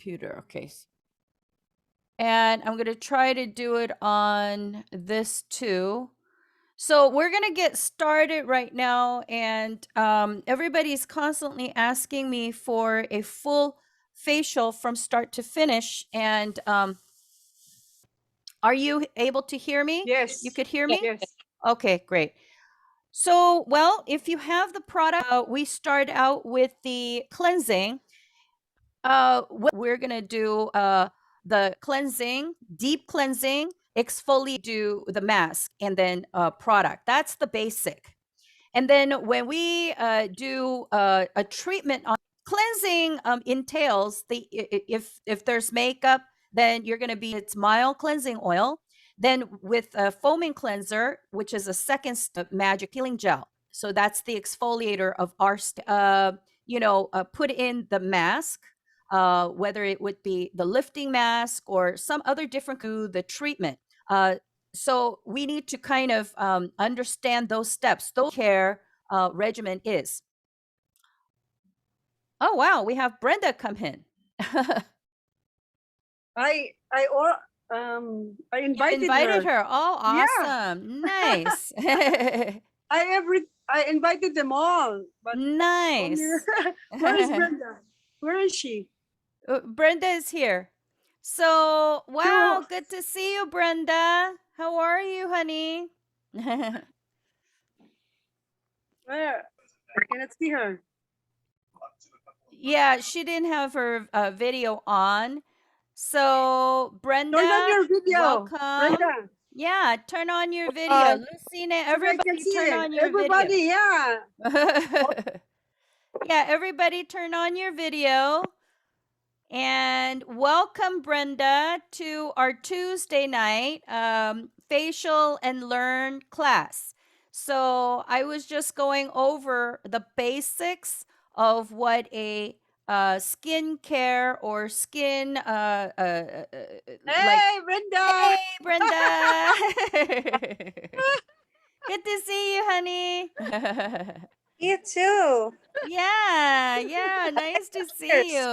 computer. Okay. And I'm going to try to do it on this too. So we're going to get started right now. And everybody's constantly asking me for a full facial from start to finish. And are you able to hear me? Yes. You could hear me? Yes. Okay, great. So, well, if you have the product, we start out with the cleansing. We're going to do the cleansing, deep cleansing, exfoliate, do the mask, and then product. That's the basic. And then when we do a treatment on cleansing, entails if there's makeup, then you're going to be it's mild cleansing oil. Then with a foaming cleanser, which is a second magic healing gel. So that's the exfoliator of our, put in the mask, whether it would be the lifting mask or some other different the treatment. So we need to kind of understand those steps. Those care regimen is. Oh wow, we have Brenda come in. I invited her. Oh, awesome. Yeah. Nice. I invited them all, but nice. where is Brenda? Where is she? Brenda is here. So, wow, good to see you, Brenda. How are you, honey? Where? I cannot see her. Yeah, she didn't have her video on. So, Brenda, turn on your video. Welcome. Brenda. Yeah, turn on your video. Lucina, everybody turn on your everybody, video. Yeah. Yeah, everybody turn on your video. And welcome, Brenda, to our Tuesday night facial and learn class. So I was just going over the basics of what a skin care or skin hey, Brenda. Hey, Brenda. Good to see you, honey. You too. Yeah, nice to see you.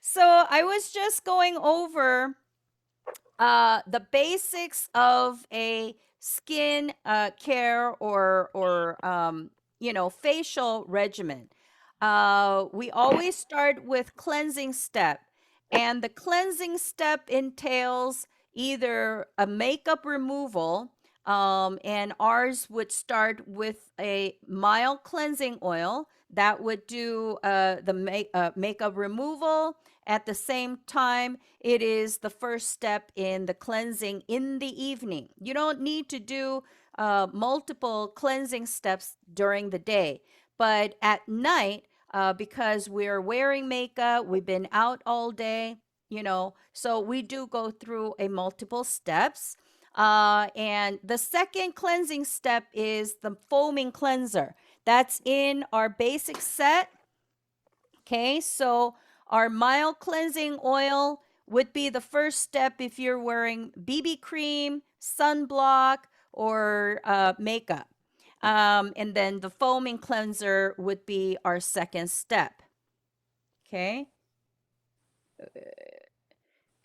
So I was just going over the basics of a skin care or facial regimen. We always start with cleansing step, and the cleansing step entails either a makeup removal, and ours would start with a mild cleansing oil that would do the makeup removal. At the same time, it is the first step in the cleansing in the evening. You don't need to do multiple cleansing steps during the day, but at night, because we're wearing makeup, we've been out all day, so we do go through a multiple steps. And the second cleansing step is the foaming cleanser. That's in our basic set. Okay, so our mild cleansing oil would be the first step if you're wearing BB cream, sunblock, or makeup. And then the foaming cleanser would be our second step. Okay.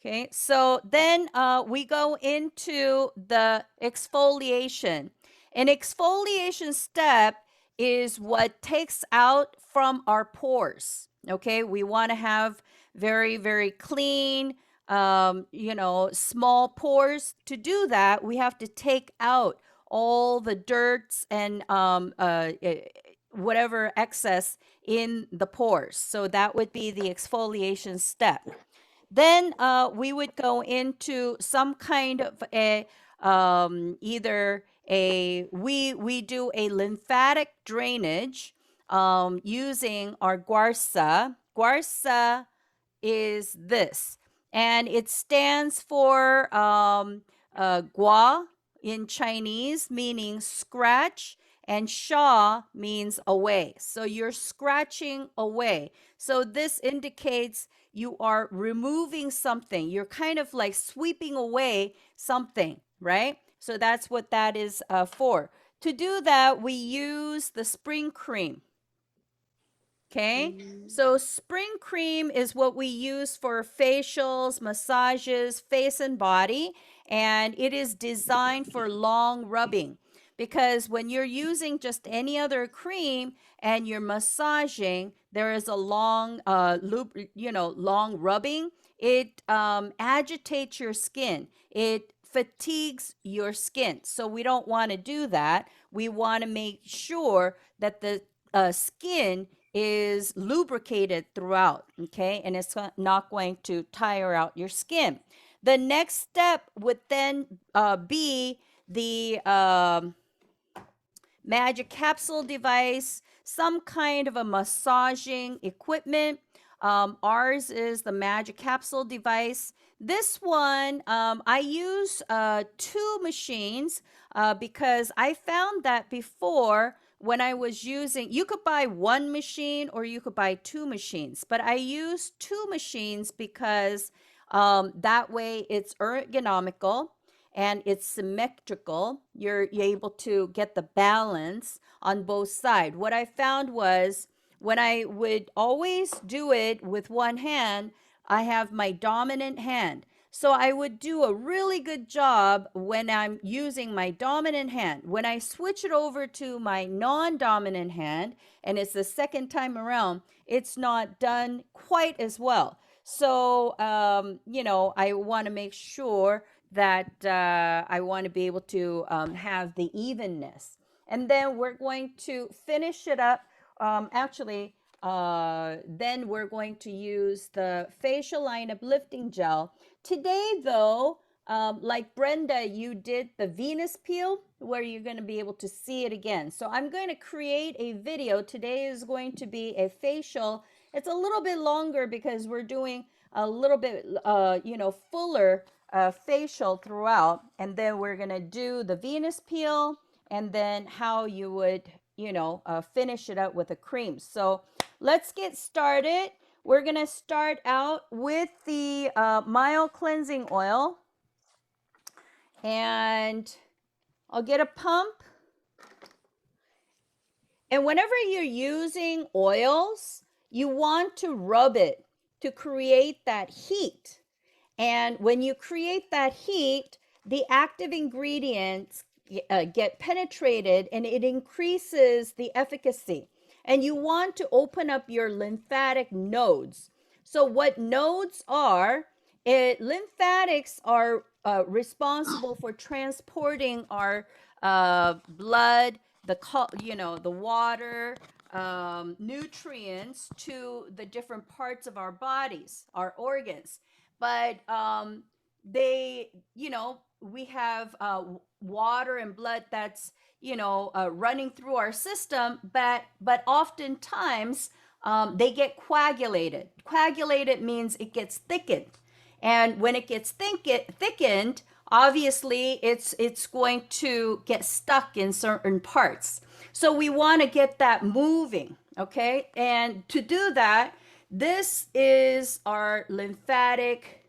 Okay, so then we go into the exfoliation. An exfoliation step is what takes out from our pores. Okay, we want to have very, very clean, small pores. To do that, we have to take out all the dirts and whatever excess in the pores. So that would be the exfoliation step. Then we would go into some kind of a either a we do a lymphatic drainage using our guarsa. Guarsa is this, and it stands for gua in Chinese, meaning scratch, and sha means away. So you're scratching away. So this indicates you are removing something. You're kind of like sweeping away something, right? So that's what that is for. To do that, we use the spring cream. Okay, Mhm. so spring cream is what we use for facials, massages, face and body, and it is designed for long rubbing. Because when you're using just any other cream and you're massaging, there is a long loop, long rubbing. It agitates your skin. It fatigues your skin. So we don't want to do that. We want to make sure that the skin is lubricated throughout, okay? And it's not going to tire out your skin. The next step would then be the magic capsule device, some kind of a massaging equipment. Ours is the magic capsule device. This one, I use two machines because I found that before when I was using, you could buy one machine or you could buy two machines, but I use two machines because that way it's ergonomical and it's symmetrical. You're able to get the balance on both sides. What I found was when I would always do it with one hand, I have my dominant hand. So I would do a really good job when I'm using my dominant hand. When I switch it over to my non-dominant hand, and it's the second time around, it's not done quite as well. So, I want to make sure that I want to be able to have the evenness. And then we're going to finish it up. Then we're going to use the facial line uplifting gel. Today, though, like Brenda, you did the Venus peel where you're going to be able to see it again. So I'm going to create a video. Today is going to be a facial. It's a little bit longer because we're doing a little bit, fuller facial throughout. And then we're going to do the Venus peel and then how you would, finish it up with a cream. So let's get started. We're going to start out with the mild cleansing oil. And I'll get a pump. And whenever you're using oils, you want to rub it to create that heat. And when you create that heat, the active ingredients get penetrated and it increases the efficacy. And you want to open up your lymphatic nodes. So, what nodes are, lymphatics are responsible for transporting our blood, the water, nutrients to the different parts of our bodies, our organs. But we have water and blood that's running through our system, but oftentimes they get coagulated. Coagulated means it gets thickened, and when it gets thickened, obviously it's going to get stuck in certain parts. So we want to get that moving, okay? And to do that, this is our lymphatic,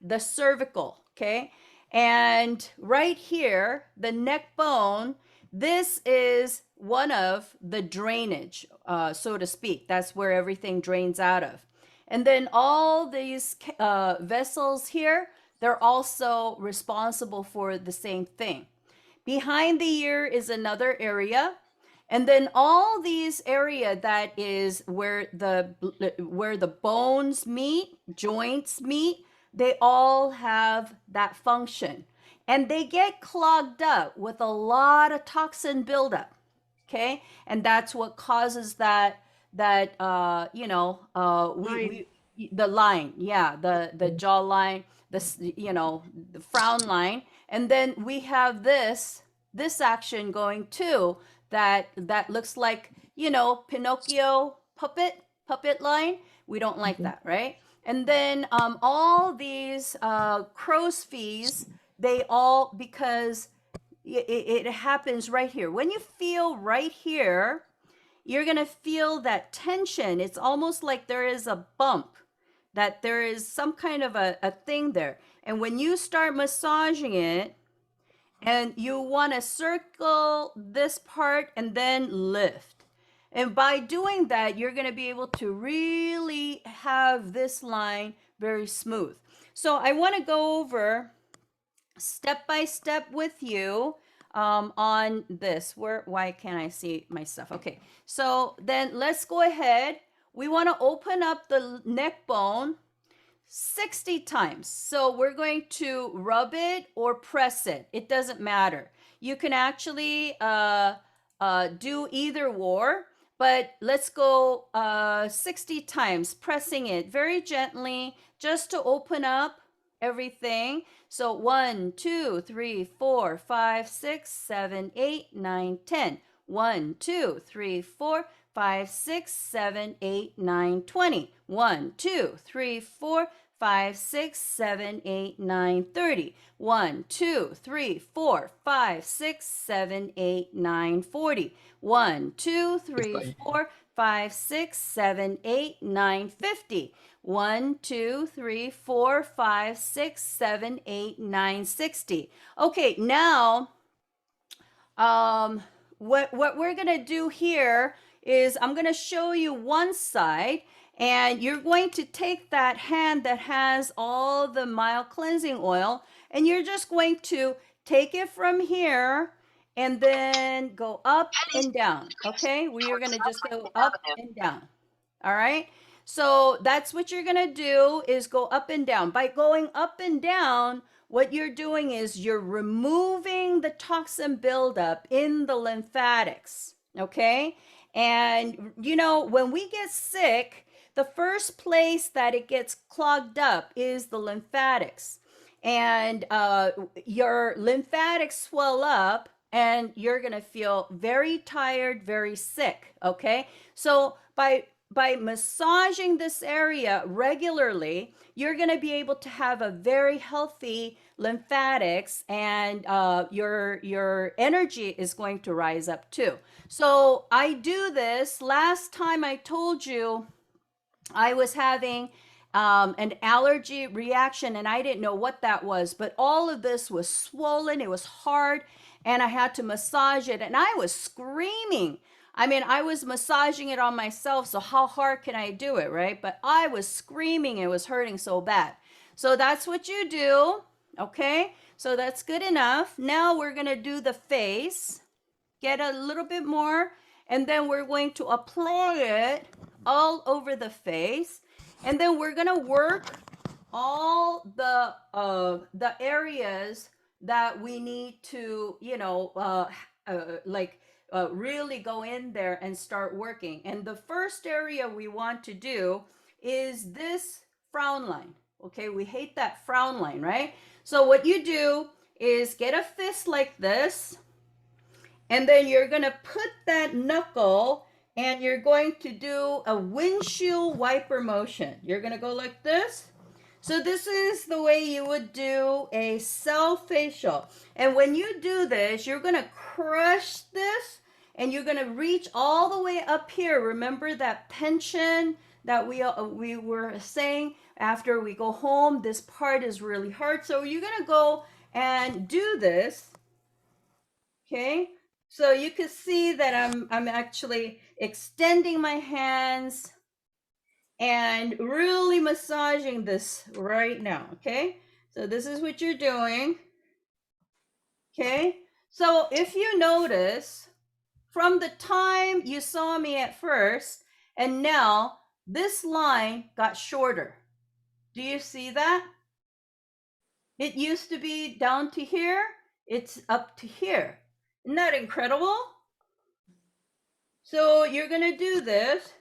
the cervical, okay? And right here, the neck bone, this is one of the drainage, so to speak. That's where everything drains out of. And then all these vessels here, they're also responsible for the same thing. Behind the ear is another area. And then all these area that is where the bones meet, joints meet, they all have that function. And they get clogged up with a lot of toxin buildup. Okay? And that's what causes Fine. the line, yeah, the jawline, the frown line. And then we have this action going too, that looks like, Pinocchio puppet line. We don't like that, right? And then all these crow's fees, they all, because it happens right here. When you feel right here, you're going to feel that tension. It's almost like there is a bump, that there is some kind of a thing there. And when you start massaging it, and you want to circle this part and then lift. And by doing that, you're going to be able to really have this line very smooth. So I want to go over step by step with you on this. Why can't I see my stuff? Okay, so then let's go ahead. We want to open up the neck bone 60 times. So we're going to rub it or press it. It doesn't matter. You can actually do either or, but let's go 60 times, pressing it very gently just to open up everything. So 1, 2, 3, 4, 5, 6, 7, 8, 9, 10. 1, 2, 3, 4, 5, 6, 7, 8, 9, 20. 1, 2, 3, 4, 5, 6, 7, 8, 9, 30. 1, 2, 3, 4, 5, 6, 7, 8, 9, 40. 1, 2, 3, 4, 5, 6, 7, 8, 9, 50. 1, 2, 3, 4, 5, 6, 7, 8, 9, 60. Okay, now what we're going to do here is I'm going to show you one side, and you're going to take that hand that has all the mild cleansing oil, and you're just going to take it from here and then go up and down. Okay, we are going to just go up and down. All right, so that's what you're going to do, is go up and down. By going up and down, what you're doing is you're removing the toxin buildup in the lymphatics. Okay, and you know, when we get sick, the first place that it gets clogged up is the lymphatics, and your lymphatics swell up, and you're going to feel very tired, very sick. Okay, so by massaging this area regularly, you're going to be able to have a very healthy lymphatics, and your energy is going to rise up too. So I do this. Last time I told you I was having an allergy reaction, and I didn't know what that was, but all of this was swollen. It was hard, and I had to massage it, and I was screaming. I mean, I was massaging it on myself, so how hard can I do it, right? But I was screaming. It was hurting so bad. So that's what you do, okay? So that's good enough. Now we're going to do the face. Get a little bit more, and then we're going to apply it all over the face, and then we're going to work all the areas that we need to, you know, really go in there and start working. And the first area we want to do is this frown line. Okay, we hate that frown line, right? So what you do is get a fist like this, and then you're going to put that knuckle, and you're going to do a windshield wiper motion. You're going to go like this. So this is the way you would do a self facial. And when you do this, you're going to crush this, and you're going to reach all the way up here. Remember that tension that we were saying after we go home? This part is really hard. So you're going to go and do this. Okay? So you can see that I'm actually extending my hands and really massaging this right now. Okay, so this is what you're doing. Okay, so if you notice, from the time you saw me at first and now, this line got shorter. Do you see that? It used to be down to here, it's up to here. Isn't that incredible? So you're going to do this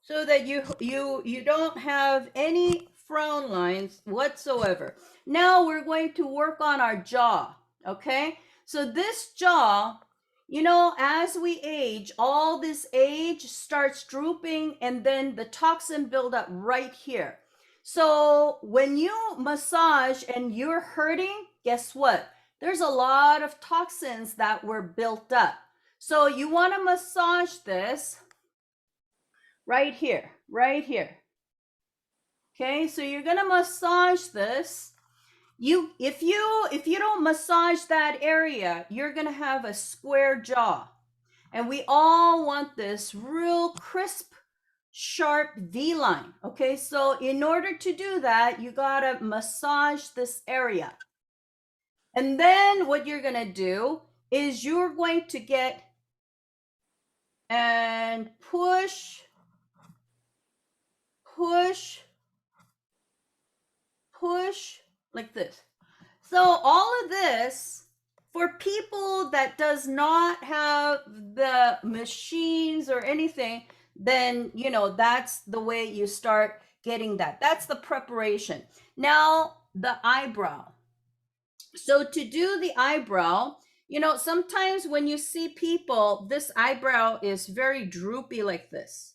so that you don't have any frown lines whatsoever. Now we're going to work on our jaw, okay? So this jaw, you know, as we age, all this age starts drooping, and then the toxin build up right here. So when you massage and you're hurting, guess what? There's a lot of toxins that were built up. So you want to massage this right here, right here. Okay, so you're gonna massage this. If you don't massage that area, you're gonna have a square jaw. And we all want this real crisp, sharp V line. Okay, so in order to do that, you gotta massage this area. And then what you're gonna do is you're going to get and push, push, push like this. So all of this for people that does not have the machines or anything, then you know that's the way you start getting that. That's the preparation. Now the eyebrow. So to do the eyebrow, you know, sometimes when you see people, this eyebrow is very droopy like this.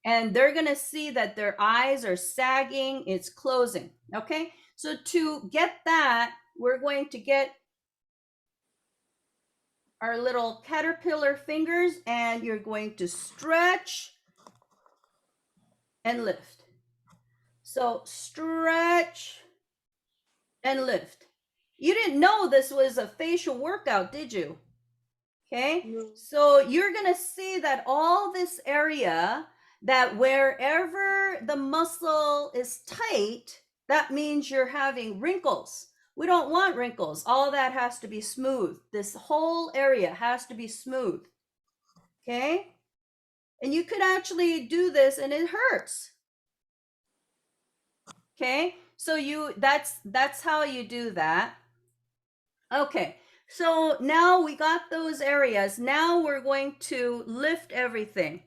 And they're going to see that their eyes are sagging, it's closing. Okay? So to get that, we're going to get our little caterpillar fingers and you're going to stretch and lift. So stretch and lift. You didn't know this was a facial workout, did you? Okay, No. so you're gonna see that all this area, that wherever the muscle is tight, that means you're having wrinkles. We don't want wrinkles. All that has to be smooth. This whole area has to be smooth. Okay, and you could actually do this and it hurts. Okay, so that's how you do that. Okay, so now we got those areas. Now we're going to lift everything.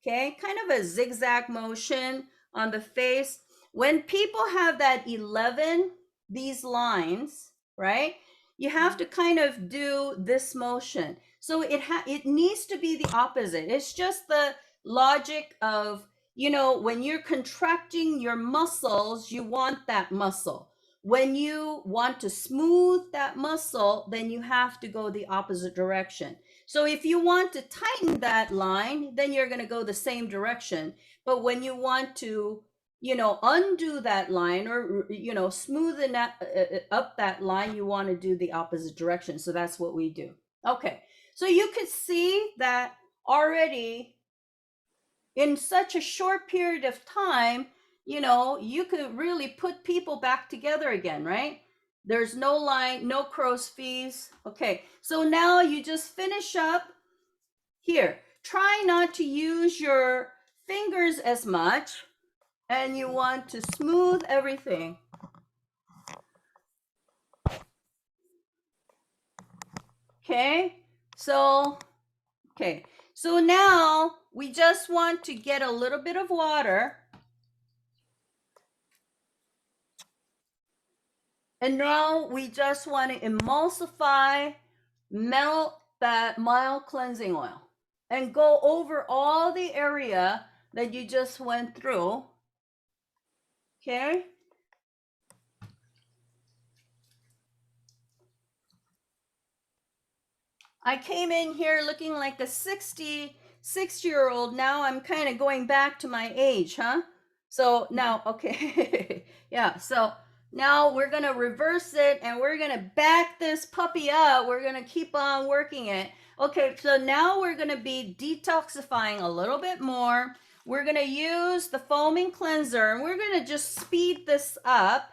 Okay, kind of a zigzag motion on the face. When people have that 11, these lines, right? You have to kind of do this motion. So it needs to be the opposite. It's just the logic of, you know, when you're contracting your muscles, you want that muscle. When you want to smooth that muscle, then you have to go the opposite direction. So if you want to tighten that line, then you're going to go the same direction. But when you want to, you know, undo that line or, you know, smoothen that, up that line, you want to do the opposite direction. So that's what we do. Okay. So you could see that already in such a short period of time, you know, you could really put people back together again, right? There's no line, no crow's feet. Okay. So now you just finish up here. Try not to use your fingers as much, and you want to smooth everything. Okay, so now we just want to get a little bit of water, and now we just want to emulsify, melt that mild cleansing oil and go over all the area that you just went through. Okay, I came in here looking like a 66-year-old. Now I'm kind of going back to my age, huh? So now, okay. Yeah, so now we're going to reverse it and we're going to back this puppy up. We're going to keep on working it. Okay, so now we're going to be detoxifying a little bit more. We're going to use the foaming cleanser and we're going to just speed this up.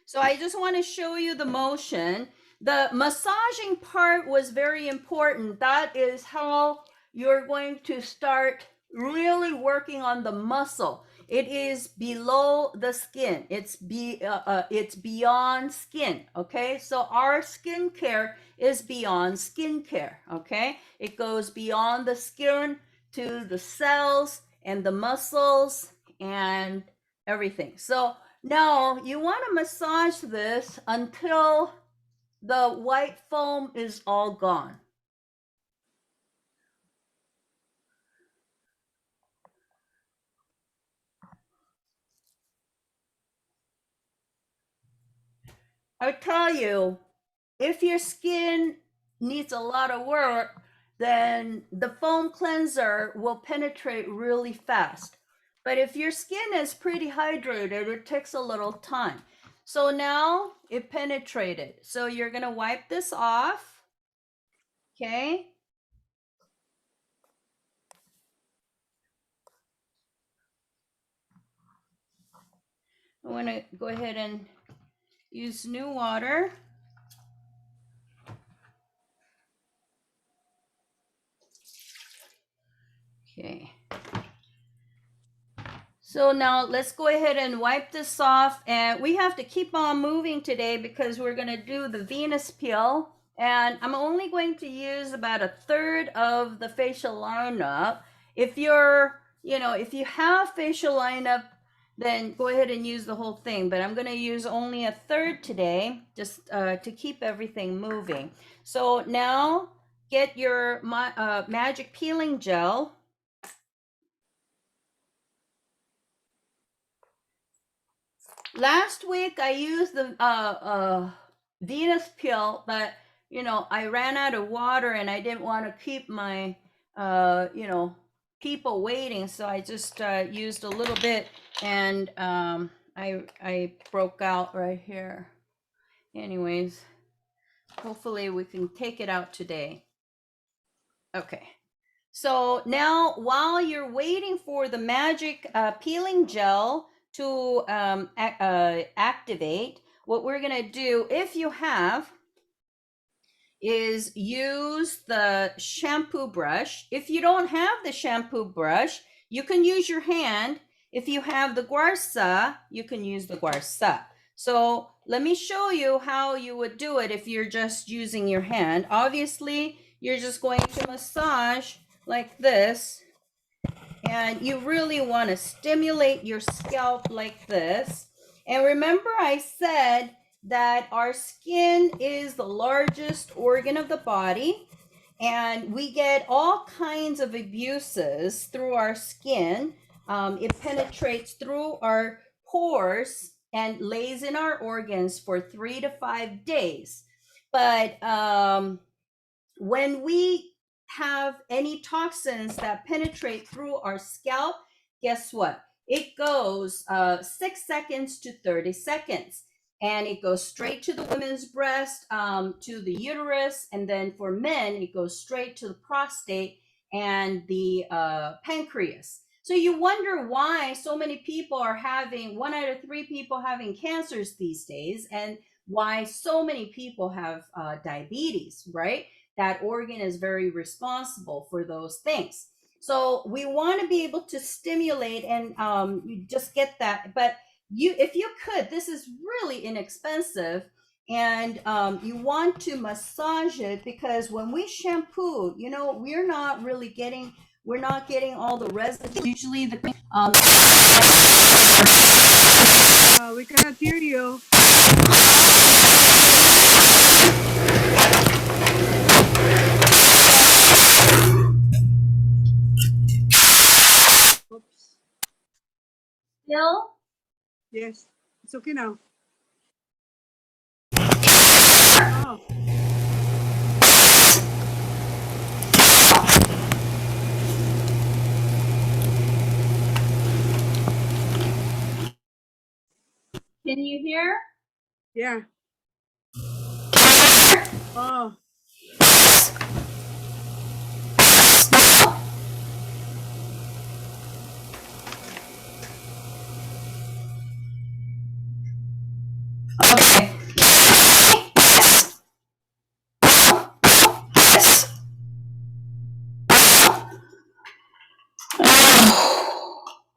So I just want to show you the motion. The massaging part was very important. That is how you're going to start really working on the muscle. It is below the skin. It's beyond skin. Okay, so our skincare is beyond skincare. Okay, it goes beyond the skin to the cells and the muscles and everything. So now you want to massage this until the white foam is all gone. I tell you, if your skin needs a lot of work, then the foam cleanser will penetrate really fast. But if your skin is pretty hydrated, it takes a little time. So now it penetrated. So you're going to wipe this off. Okay. I want to go ahead and use new water. Okay. So now let's go ahead and wipe this off, and we have to keep on moving today because we're going to do the Venus peel, and I'm only going to use about a third of the facial lineup. If if you have facial lineup, then go ahead and use the whole thing, but I'm going to use only a third today just to keep everything moving. So now get your magic peeling gel. Last week I used the Venus peel, but I ran out of water and I didn't want to keep my people waiting, so I just used a little bit, and I broke out right here. Anyways, hopefully we can take it out today. Okay. So now, while you're waiting for the magic peeling gel to activate, what we're going to do, if you have, is use the shampoo brush. If you don't have the shampoo brush, you can use your hand. If you have the guarsa, you can use the guarsa. So let me show you how you would do it if you're just using your hand. Obviously, you're just going to massage like this, and you really want to stimulate your scalp like this. And remember, I said that our skin is the largest organ of the body, and we get all kinds of abuses through our skin. It penetrates through our pores and lays in our organs for 3 to 5 days. But when we have any toxins that penetrate through our scalp, guess what? It goes 6 seconds to 30 seconds. And it goes straight to the women's breast, to the uterus. And then for men, it goes straight to the prostate and the pancreas. So you wonder why so many people are having, 1 out of 3 people having cancers these days, and why so many people have diabetes, right? That organ is very responsible for those things. So we want to be able to stimulate, and you just get that. But if you could, this is really inexpensive, and you want to massage it, because when we shampoo, we're not getting all the residue. Usually We cannot hear you. Oops. still. Yes, it's okay now. Oh, Can you hear? yeah. Oh, Okay.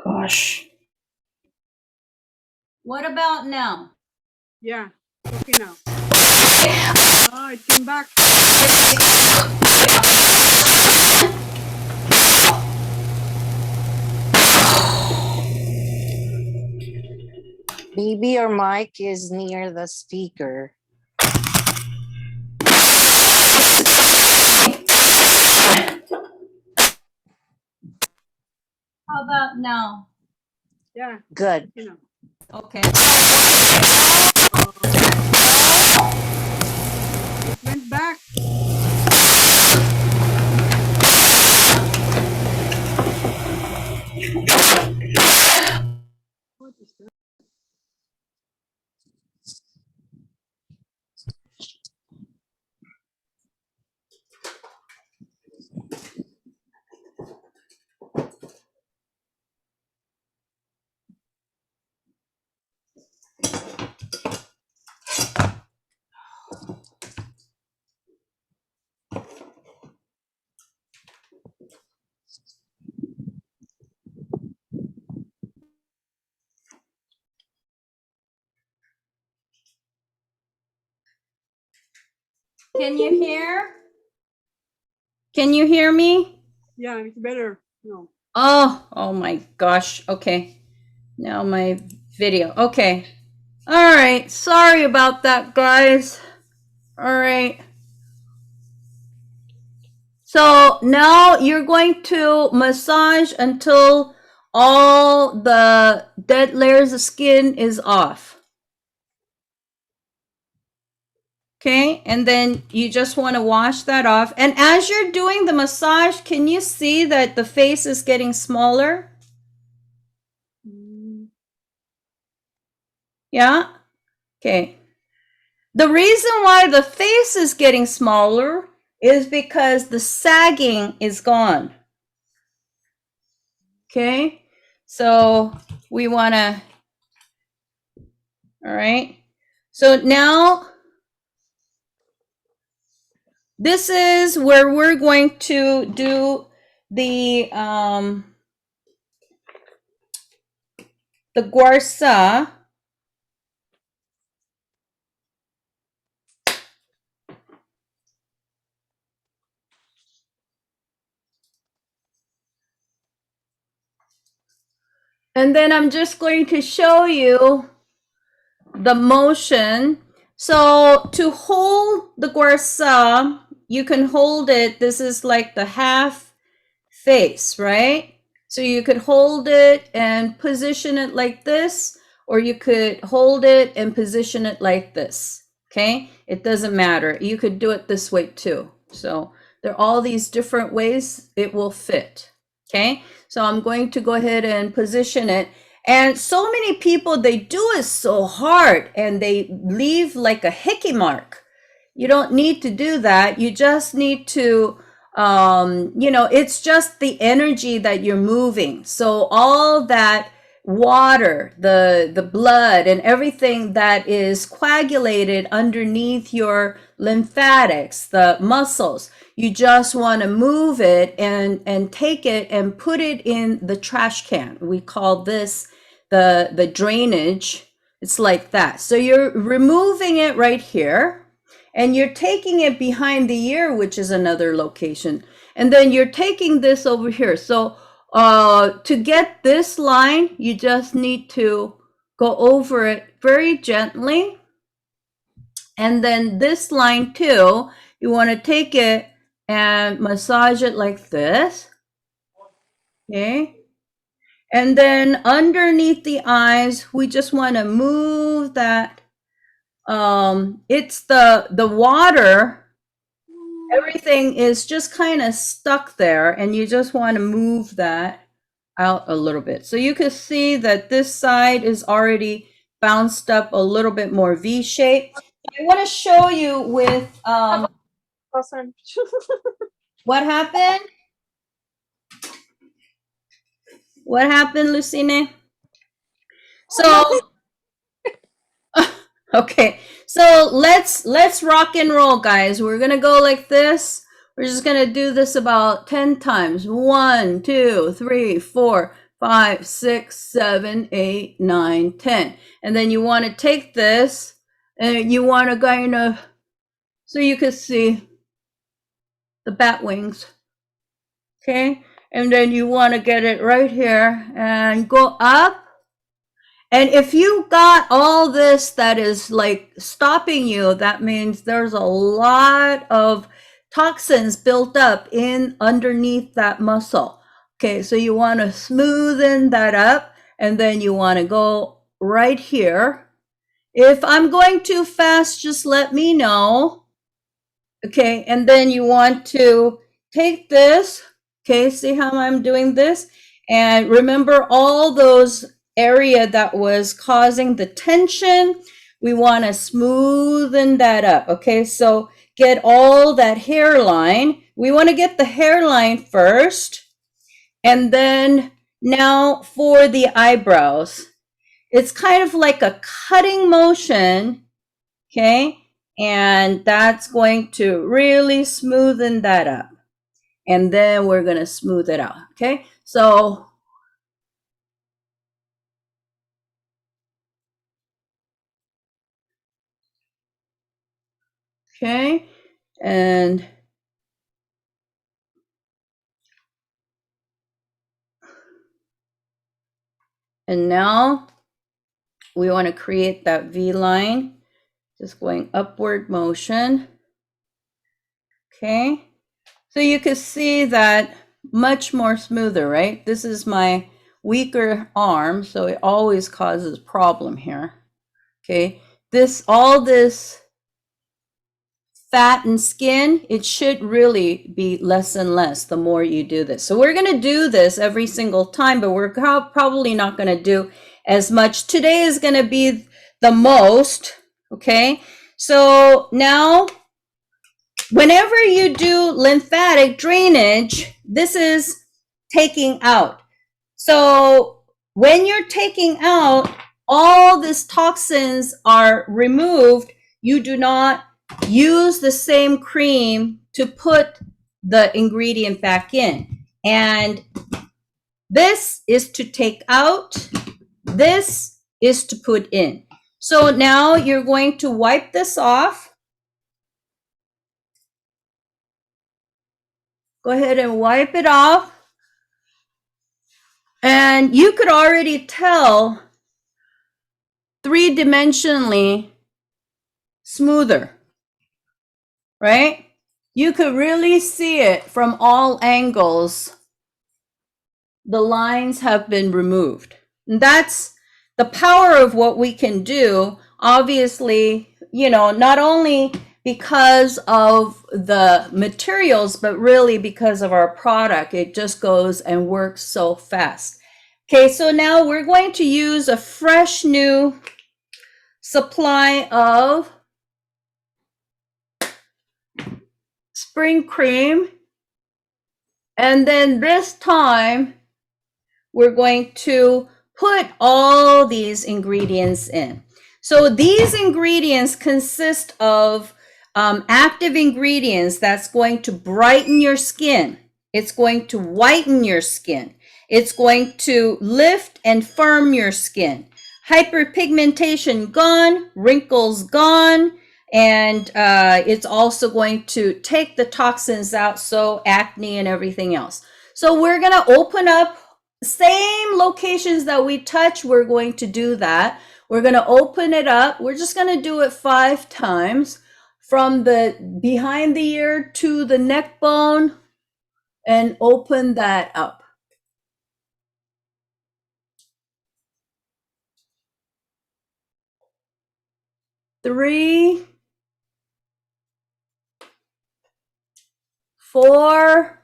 Gosh. What about now? yeah. It's okay now. Oh, it came back. Maybe your mic is near the speaker. How about now? Yeah, Good. you know. Okay. It went back. What is that? Can you hear? Can you hear me? Yeah, it's better. No. Oh my gosh. Okay. Now my video. Okay. All right. Sorry about that, guys. All right. So now you're going to massage until all the dead layers of skin is off. Okay, and then you just want to wash that off. And as you're doing the massage, can you see that the face is getting smaller? Mm. Yeah? Okay. The reason why the face is getting smaller is because the sagging is gone. Okay? So we want to, all right? So now this is where we're going to do the guarsa. And then I'm just going to show you the motion. So to hold the guarsa, you can hold it. This is like the half face, right? So you could hold it and position it like this, or you could hold it and position it like this. Okay, it doesn't matter. You could do it this way too. So there are all these different ways it will fit. Okay, so I'm going to go ahead and position it. And so many people, they do it so hard and they leave like a hickey mark. You don't need to do that. You just need to, it's just the energy that you're moving. So all that water, the blood and everything that is coagulated underneath your lymphatics, the muscles, you just want to move it and take it and put it in the trash can. We call this the drainage. It's like that. So you're removing it right here and you're taking it behind the ear, which is another location. And then you're taking this over here. So to get this line, you just need to go over it very gently. And then this line too, you want to take it and massage it like this. Okay. And then underneath the eyes, we just want to move that. It's the water, everything is just kind of stuck there, and you just want to move that out a little bit. So you can see that this side is already bounced up a little bit more V shape. I want to show you with Awesome. what happened. What happened, Lucine? So okay, so let's rock and roll, guys. We're gonna go like this. We're just gonna do this about 10 times. 1, 2, 3, 4, 5, 6, 7, 8, 9, 10. And then you want to take this and you want to kind of, so you can see the bat wings. Okay, and then you want to get it right here and go up. And if you got all this that is like stopping you, that means there's a lot of toxins built up in underneath that muscle. Okay, so you want to smoothen that up and then you want to go right here. If I'm going too fast, just let me know. Okay, and then you want to take this. Okay, see how I'm doing this? And remember all those area that was causing the tension. We want to smoothen that up. Okay, so get all that hairline. We want to get the hairline first. And then now for the eyebrows. It's kind of like a cutting motion. Okay, and that's going to really smoothen that up. And then we're going to smooth it out. Okay, so okay, And now we want to create that V line, just going upward motion. Okay, so you can see that much more smoother, right? This is my weaker arm, so it always causes problem here. Okay, all this fat and skin, it should really be less and less the more you do this. So we're going to do this every single time, but we're probably not going to do as much. Today is going to be the most, okay? So now, whenever you do lymphatic drainage, this is taking out. So when you're taking out, all these toxins are removed. You do not use the same cream to put the ingredient back in. And this is to take out, this is to put in. So now you're going to wipe this off. Go ahead and wipe it off. And you could already tell three-dimensionally smoother, right? You could really see it from all angles. The lines have been removed. And that's the power of what we can do. Obviously, you know, not only because of the materials, but really because of our product. It just goes and works so fast. Okay, so now we're going to use a fresh new supply of spring cream. And then this time, we're going to put all these ingredients in. So these ingredients consist of active ingredients that's going to brighten your skin. It's going to whiten your skin. It's going to lift and firm your skin. Hyperpigmentation gone, wrinkles gone, and it's also going to take the toxins out, so acne and everything else. So we're going to open up same locations that we touch. We're going to do that. We're going to open it up. We're just going to do it 5 times from the behind the ear to the neck bone and open that up. 3, 4,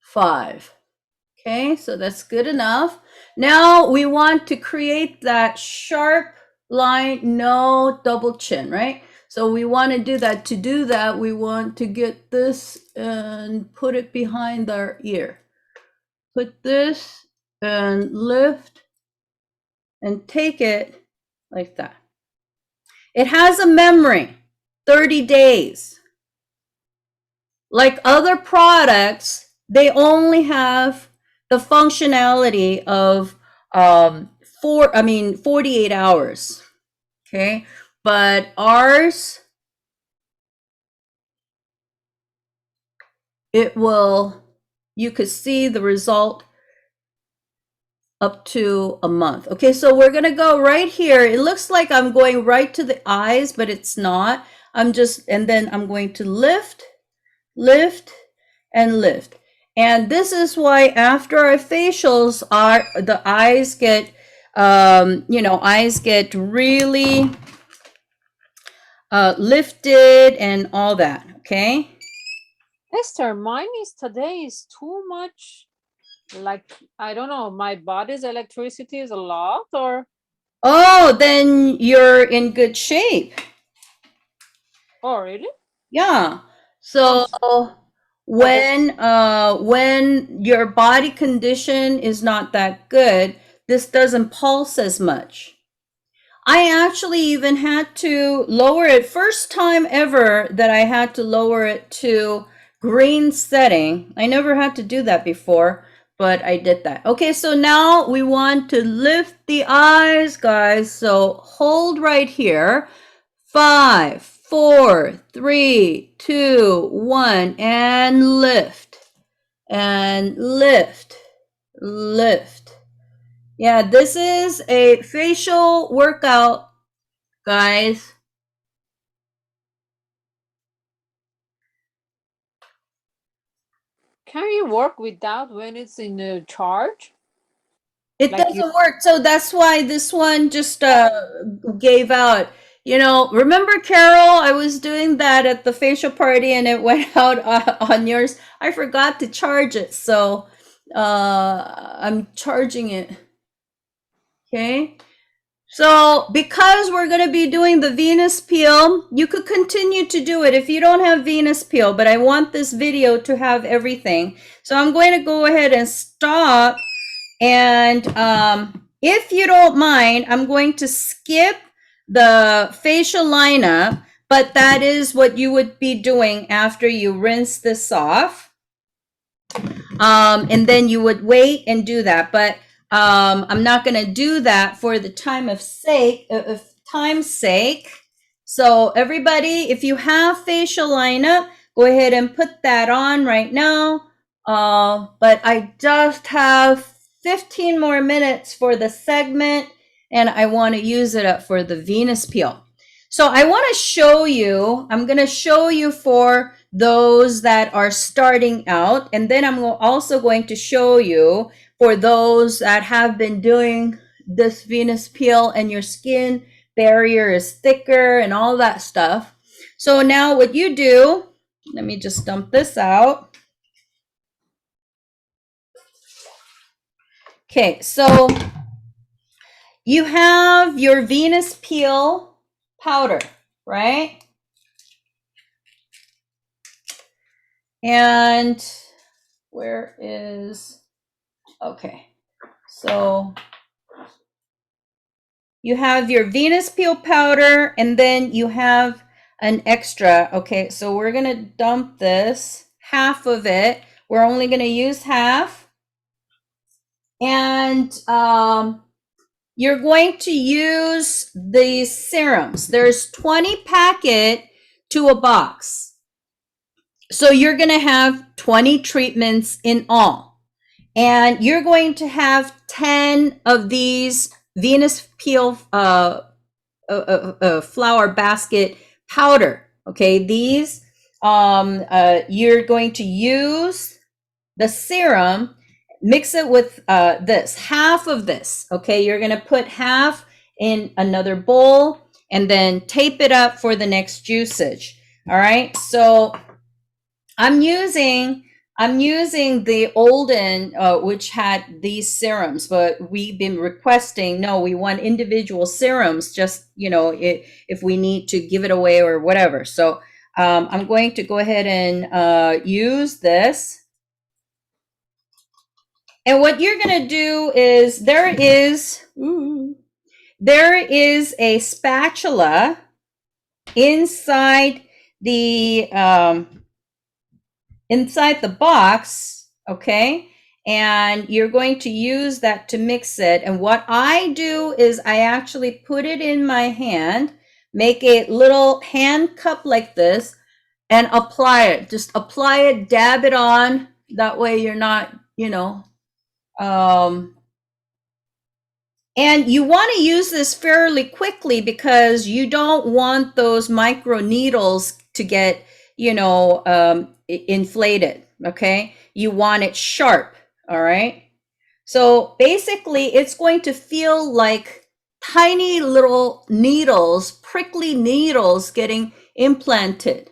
5. Okay, so that's good enough. Now we want to create that sharp line, no double chin, right? So we want to do that. To do that, we want to get this and put it behind our ear. Put this and lift and take it like that. It has a memory, 30 days. Like other products, they only have the functionality of 48 hours. Okay, but ours, it will, you could see the result up to a month. Okay, so we're gonna go right here. It looks like I'm going right to the eyes, but it's not. And then I'm going to lift, and lift. And this is why after our facials, the eyes get, eyes get really lifted and all that, okay? Esther, mine is today is too much. Like, I don't know, my body's electricity is a lot, or? Oh, then you're in good shape. Oh, really? Yeah. So when your body condition is not that good, this doesn't pulse as much. I actually even had to lower it. First time ever that I had to lower it to green setting. I never had to do that before, but I did that. Okay, so now we want to lift the eyes, guys. So hold right here. 5, 4, 3, 2, 1, and lift. And lift. Lift. Yeah, this is a facial workout, guys. Can you work without when it's in a charge? It Like you, doesn't work. So that's why this one just gave out. You know, remember, Carol, I was doing that at the facial party and it went out on yours. I forgot to charge it. So I'm charging it. Okay. So because we're going to be doing the Venus peel, you could continue to do it if you don't have Venus peel, but I want this video to have everything. So I'm going to go ahead and stop. And if you don't mind, I'm going to skip the facial lineup, but that is what you would be doing after you rinse this off. And then you would wait and do that. But I'm not going to do that for the time's sake. So everybody, if you have facial lineup, go ahead and put that on right now. But I just have 15 more minutes for the segment, and I want to use it up for the Venus peel. So I want to show you, I'm going to show you for those that are starting out, and then I'm also going to show you for those that have been doing this Venus peel and your skin barrier is thicker and all that stuff. So now what you do, let me just dump this out. Okay, so you have your Venus peel powder, right? And where is, okay, so you have your Venus peel powder and then you have an extra. Okay, so we're going to dump this, half of it. We're only going to use half. And you're going to use these serums. There's 20 packet to a box. So you're going to have 20 treatments in all. And you're going to have 10 of these Venus peel flower basket powder. Okay, these you're going to use the serum, mix it with this, half of this. Okay, you're going to put half in another bowl and then tape it up for the next usage. All right, so I'm using the Olden, which had these serums, but we've been requesting, no, we want individual serums, just, you know, if we need to give it away or whatever. So I'm going to go ahead and use this. And what you're going to do is there is a spatula inside the box, okay? And you're going to use that to mix it. And what I do is I actually put it in my hand, make a little hand cup like this, and apply it. Just apply it, dab it on. That way you're not, you know, and you want to use this fairly quickly because you don't want those micro needles to get, you know, inflated. Okay. You want it sharp. All right. So basically it's going to feel like tiny little needles, prickly needles getting implanted.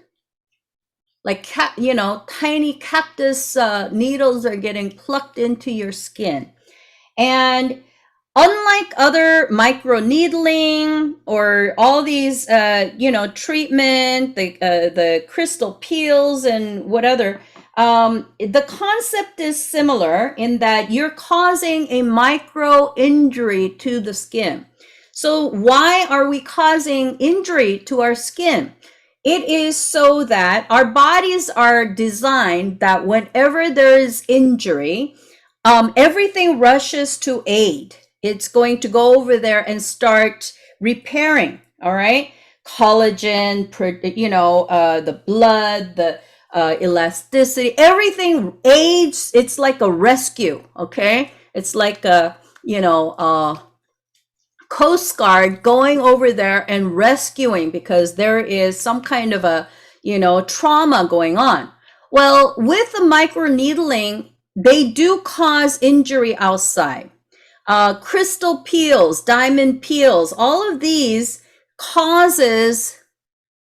Like, you know, tiny cactus needles are getting plucked into your skin. And unlike other micro needling or all these, you know, treatment, the crystal peels and what other, the concept is similar in that you're causing a micro injury to the skin. So why are we causing injury to our skin? It is so that our bodies are designed that whenever there is injury, everything rushes to aid. It's going to go over there and start repairing. All right. collagen, the blood, the elasticity, everything aids. It's like a rescue, okay? It's like a, Coast Guard going over there and rescuing because there is some kind of a, trauma going on. Well, with the microneedling, they do cause injury outside. Crystal peels, diamond peels, all of these causes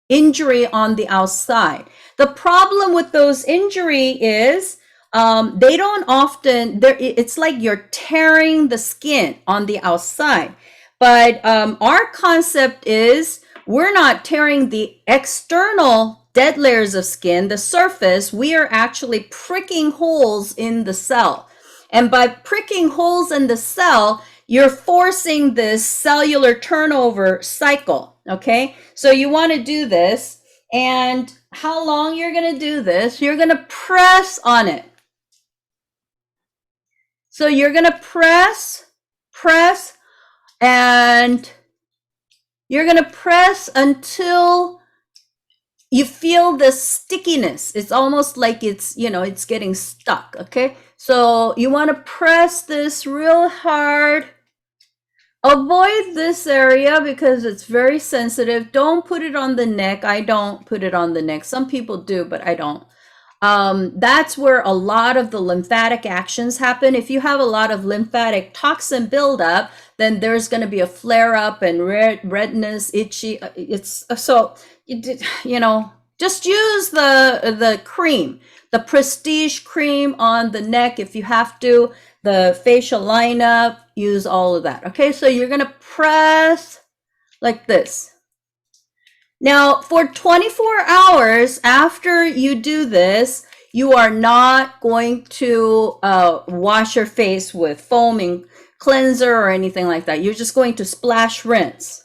injury on the outside. The problem with those injury is they don't often, it's like you're tearing the skin on the outside. But our concept is we're not tearing the external dead layers of skin, the surface. We are actually pricking holes in the cell. And by pricking holes in the cell, you're forcing this cellular turnover cycle, okay? So you want to do this. And how long you're going to do this? You're going to press on it. So you're going to press, and you're going to press until you feel the stickiness. It's almost like it's getting stuck, okay? So you want to press this real hard. Avoid this area because it's very sensitive. Don't put it on the neck. I don't put it on the neck. Some people do, but I don't. That's where a lot of the lymphatic actions happen. If you have a lot of lymphatic toxin buildup, then there's going to be a flare up and redness, itchy. It's so, just use the cream, the Prestige cream on the neck if you have to. The facial lineup, use all of that. Okay, so you're going to press like this. Now, for 24 hours after you do this, you are not going to wash your face with foaming cleanser or anything like that. You're just going to splash rinse.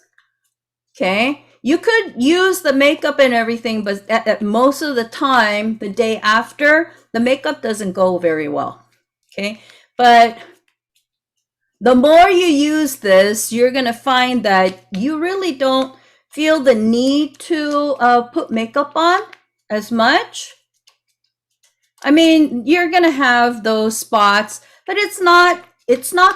Okay, you could use the makeup and everything, but at most of the time, the day after, the makeup doesn't go very well. Okay, but the more you use this, you're going to find that you really don't feel the need to put makeup on as much. I mean, you're going to have those spots, but it's not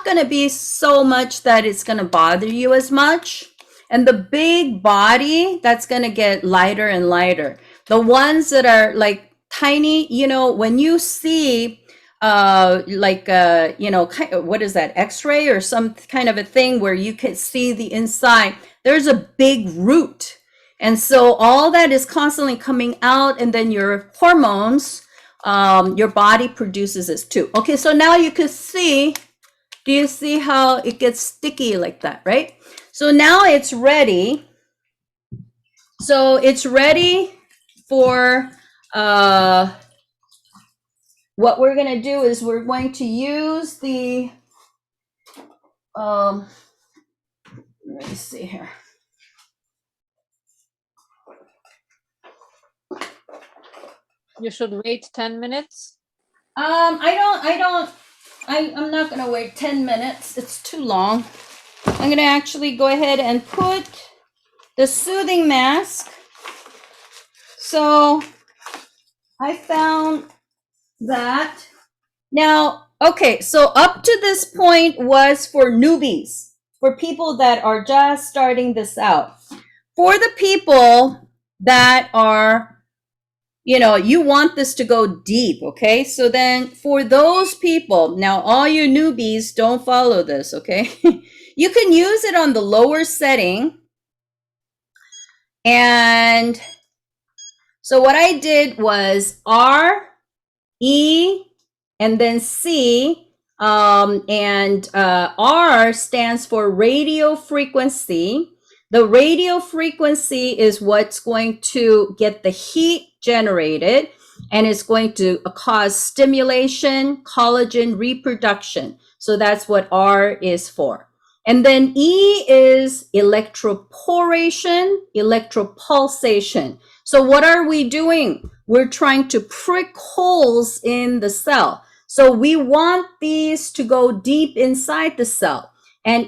going to be so much that it's going to bother you as much. And the big body, that's going to get lighter and lighter. The ones that are like tiny, when you see what is that, X-ray or some kind of a thing where you can see the inside, there's a big root. And so all that is constantly coming out, and then your hormones, your body produces this too. Okay, so now you can see, do you see how it gets sticky like that, right? So now it's ready. So it's ready for, what we're going to do is we're going to use the, let me see here. You should wait 10 minutes. I'm not going to wait 10 minutes. It's too long. I'm going to actually go ahead and put the soothing mask. So I found that. Now, okay, so up to this point was for newbies, for people that are just starting this out. For the people that are, you want this to go deep, okay? So then for those people, now all you newbies, don't follow this, okay? You can use it on the lower setting. And so what I did was R, E, and then C, and R stands for radio frequency. The radio frequency is what's going to get the heat generated, and it's going to cause stimulation, collagen reproduction. So that's what R is for. And then E is electroporation, electropulsation. So what are we doing? We're trying to prick holes in the cell. So we want these to go deep inside the cell. And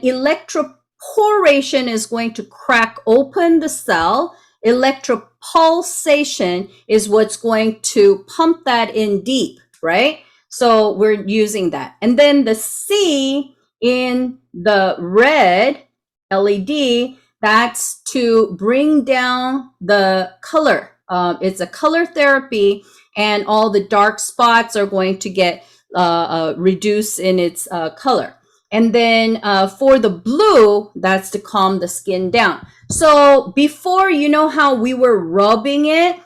poration is going to crack open the cell. Electropulsation is what's going to pump that in deep, right? So we're using that. And then the C in the red LED, that's to bring down the color. It's a color therapy, and all the dark spots are going to get reduced in its color. And then for the blue, that's to calm the skin down. So before, you know how we were rubbing it?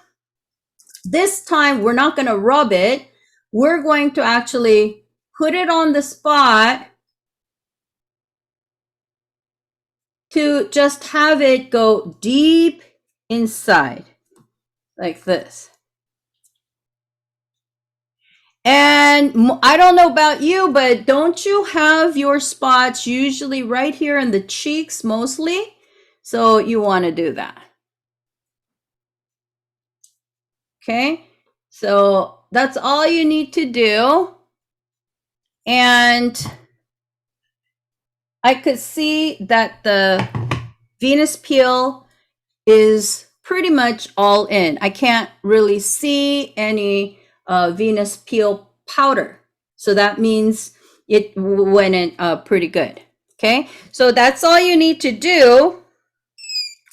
This time, we're not going to rub it. We're going to actually put it on the spot to just have it go deep inside, like this. And I don't know about you, but don't you have your spots usually right here in the cheeks mostly? So you want to do that. Okay, so that's all you need to do. And I could see that the Venus peel is pretty much all in. I can't really see any Venus peel powder. So that means it went in pretty good. Okay, so that's all you need to do.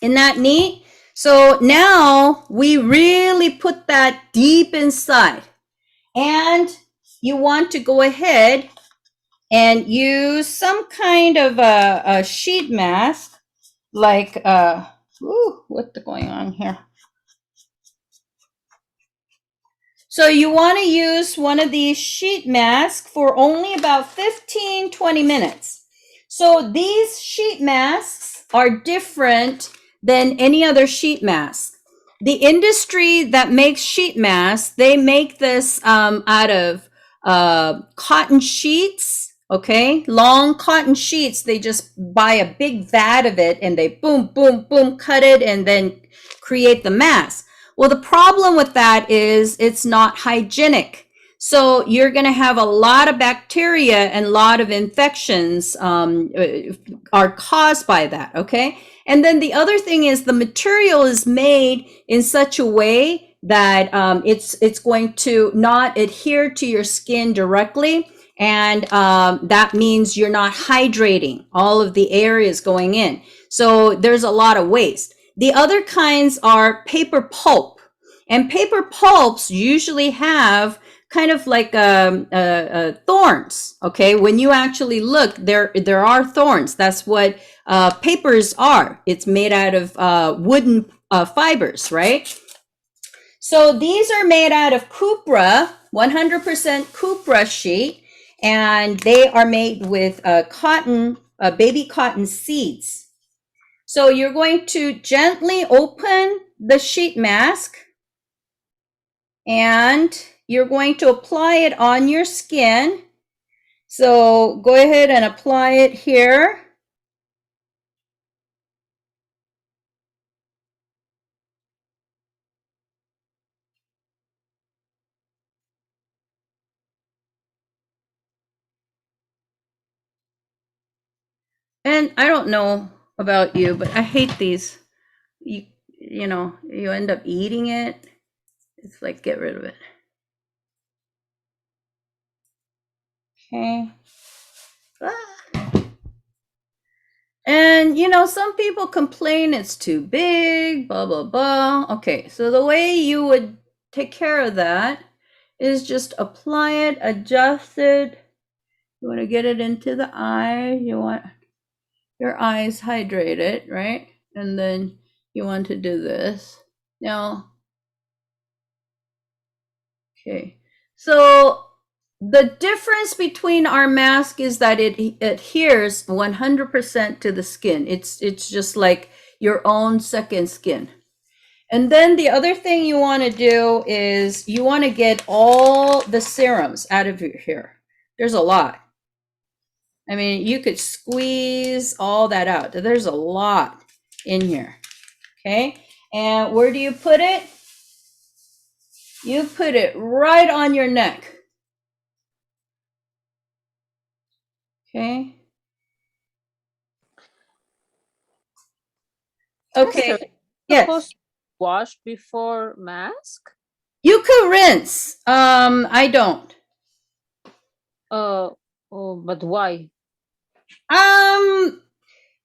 Isn't that neat? So now we really put that deep inside. And you want to go ahead and use some kind of a sheet mask, like, what's going on here? So you want to use one of these sheet masks for only about 15-20 minutes. So these sheet masks are different than any other sheet mask. The industry that makes sheet masks, they make this out of cotton sheets, okay? Long cotton sheets. They just buy a big vat of it and they boom, boom, boom, cut it and then create the mask. Well, the problem with that is it's not hygienic. So you're going to have a lot of bacteria and a lot of infections are caused by that, okay? And then the other thing is the material is made in such a way that it's going to not adhere to your skin directly. And that means you're not hydrating all of the areas going in. So there's a lot of waste. The other kinds are paper pulp, and paper pulps usually have kind of like thorns. Okay, when you actually look, there are thorns. That's what papers are. It's made out of wooden fibers, right? So these are made out of cupra, 100% cupra sheet, and they are made with cotton, baby cotton seeds. So you're going to gently open the sheet mask and you're going to apply it on your skin. So go ahead and apply it here. And I don't know about you, but I hate these. You know, you end up eating it. It's like, get rid of it. Okay. And, you know, some people complain it's too big, blah, blah, blah. Okay, so the way you would take care of that is just apply it, adjust it. You want to get it into the eye. You want your eyes hydrated, right? And then you want to do this. Now, okay. So the difference between our mask is that it adheres 100% to the skin. It's just like your own second skin. And then the other thing you want to do is you want to get all the serums out of your hair. There's a lot. I mean, you could squeeze all that out. There's a lot in here. Okay. And where do you put it? You put it right on your neck. Okay. Okay. Esther, Yes. supposed to wash before mask? You could rinse. I don't. Oh, but why?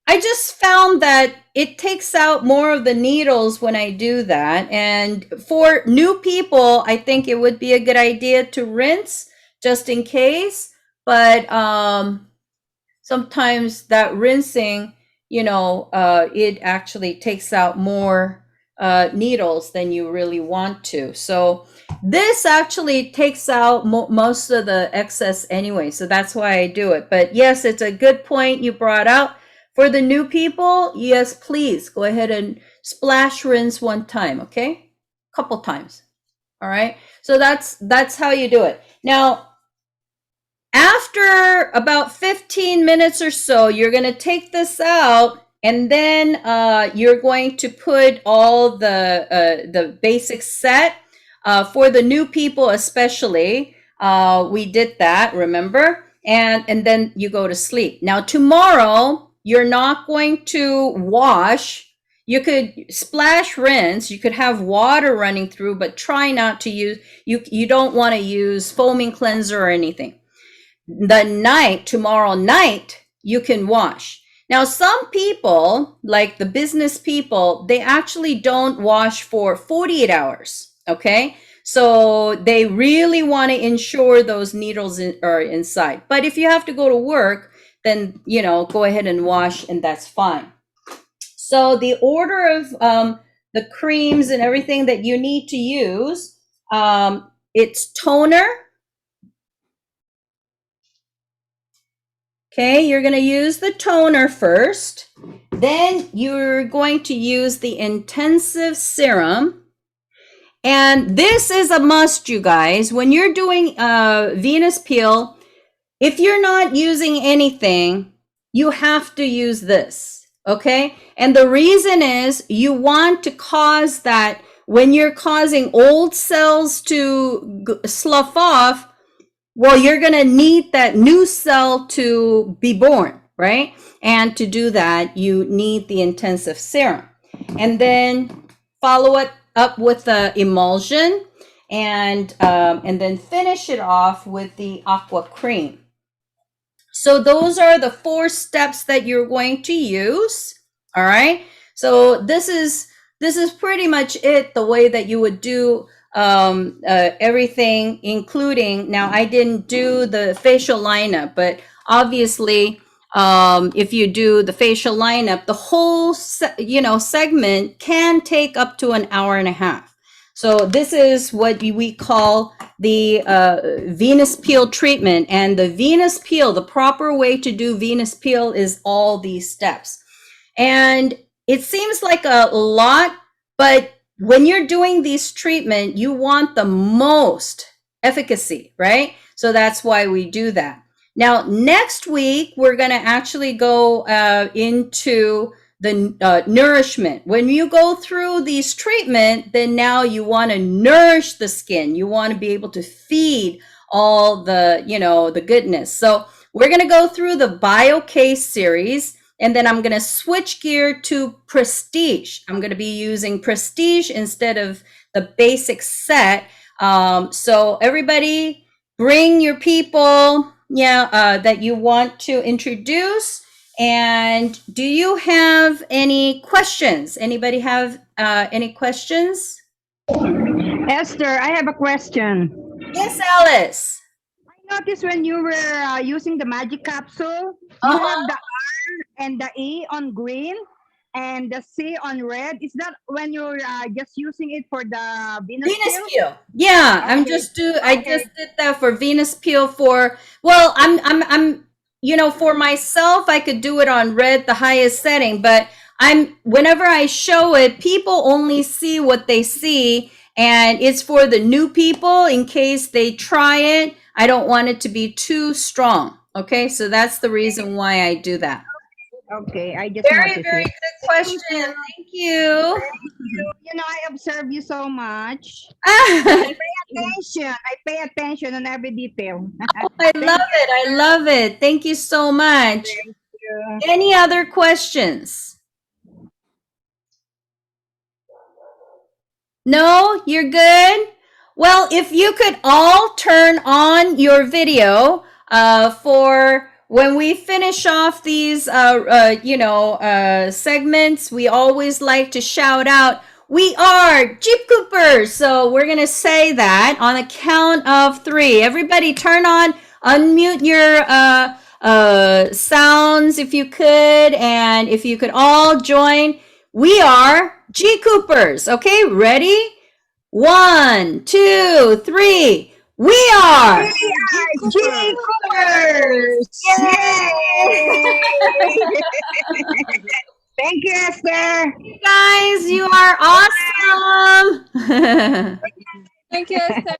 I just found that it takes out more of the needles when I do that. And for new people, I think it would be a good idea to rinse just in case. But sometimes that rinsing, it actually takes out more needles than you really want to. So this actually takes out most of the excess anyway. So that's why I do it. But yes, it's a good point you brought out. For the new people, yes, please go ahead and splash rinse one time, okay? Couple times. All right. So that's how you do it. Now, after about 15 minutes or so, you're going to take this out, and then you're going to put all the basic set for the new people, especially. We did that, remember? And then you go to sleep. Now tomorrow, you're not going to wash. You could splash rinse. You could have water running through, but try not to use. You don't want to use foaming cleanser or anything. Tomorrow night, you can wash. Now, some people, like the business people, they actually don't wash for 48 hours. Okay. So they really want to ensure those needles are inside. But if you have to go to work, then, go ahead and wash, and that's fine. So the order of the creams and everything that you need to use, it's toner. Okay, you're going to use the toner first. Then you're going to use the intensive serum. And this is a must, you guys. When you're doing Venus peel, if you're not using anything, you have to use this. Okay? And the reason is you want to cause that when you're causing old cells to slough off, well, you're going to need that new cell to be born, right? And to do that, you need the intensive serum. And then follow it up with the emulsion, and then finish it off with the aqua cream. So those are the 4 steps that you're going to use. All right. So this is pretty much it, the way that you would do everything, including, now I didn't do the facial lineup, but obviously if you do the facial lineup, the whole segment can take up to an hour and a half. So this is what we call the Venus peel treatment. And the Venus peel, the proper way to do Venus peel is all these steps. And it seems like a lot, but when you're doing these treatment, you want the most efficacy, right? So that's why we do that. Now, next week, we're going to actually go into the nourishment. When you go through these treatment, then now you want to nourish the skin. You want to be able to feed all the, the goodness. So we're going to go through the BioCase series, and then I'm going to switch gear to Prestige. I'm going to be using Prestige instead of the basic set. So everybody bring your people, that you want to introduce. And do you have any questions? Anybody have any questions? Esther, I have a question. Yes, Alice. I noticed when you were using the magic capsule, you have the R and the E on green and the C on red. Is that when you're just using it for the Venus Venus peel? peel. Yeah, I Okay. just Okay. did that for Venus peel for, well, I'm for myself, I could do it on red, the highest setting, but whenever I show it, people only see what they see, and it's for the new people in case they try it. I don't want it to be too strong. Okay, so that's the reason why I do that. Okay, I just Very, noticed very it. good question. Thank you. You know, I observe you so much. I pay attention on every detail. I love it. I love it. Thank you so much. Thank you. Any other questions? No, you're good? Well, if you could all turn on your video for when we finish off these, segments, we always like to shout out, we are Jeep Coopers. So we're going to say that on a count of three. Everybody turn on, unmute your sounds if you could. And if you could all join, we are G Coopers. Okay, ready? One, two, three. We are. Jeep G Cooper. Coopers! Yay! Yay! Thank you, Esther. Guys, you are awesome. Thank you, Esther.